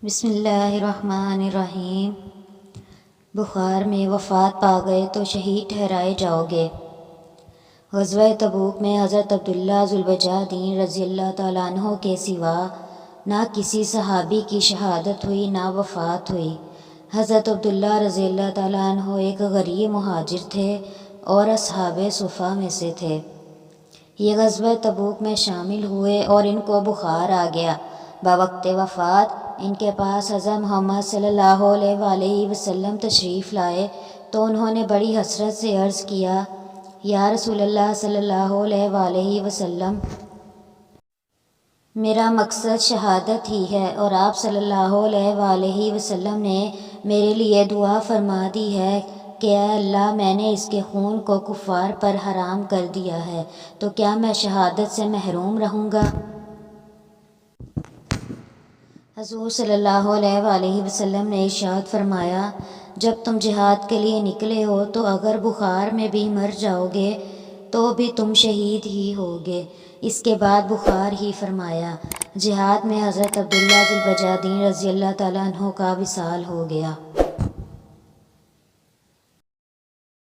بسم اللہ الرحمن الرحیم۔ بخار میں وفات پا گئے تو شہید ٹھہرائے جاؤ گے۔ غزوہ تبوک میں حضرت عبداللہ ذوالبجہ رضی اللہ تعالیٰ عنہ کے سوا نہ کسی صحابی کی شہادت ہوئی نہ وفات ہوئی۔ حضرت عبداللہ رضی اللہ تعالیٰ عنہ ایک غریب مہاجر تھے اور اصحاب صفہ میں سے تھے۔ یہ غزوہ تبوک میں شامل ہوئے اور ان کو بخار آ گیا۔ بوقت وفات ان کے پاس حضرت محمد صلی اللہ علیہ وآلہ وسلم تشریف لائے تو انہوں نے بڑی حسرت سے عرض کیا، یا رسول اللہ صلی اللہ علیہ وآلہ وسلم، میرا مقصد شہادت ہی ہے اور آپ صلی اللہ علیہ وآلہ وسلم نے میرے لیے دعا فرما دی ہے کہ اے اللہ، میں نے اس کے خون کو کفار پر حرام کر دیا ہے، تو کیا میں شہادت سے محروم رہوں گا؟ حضور صلی اللہ علیہ وآلہ وسلم نے ارشاد فرمایا، جب تم جہاد کے لیے نکلے ہو تو اگر بخار میں بھی مر جاؤ گے تو بھی تم شہید ہی ہوگے۔ اس کے بعد بخار ہی فرمایا۔ جہاد میں حضرت عبداللہ ذوالبجہ رضی اللہ تعالیٰ عنہ کا وصال ہو گیا۔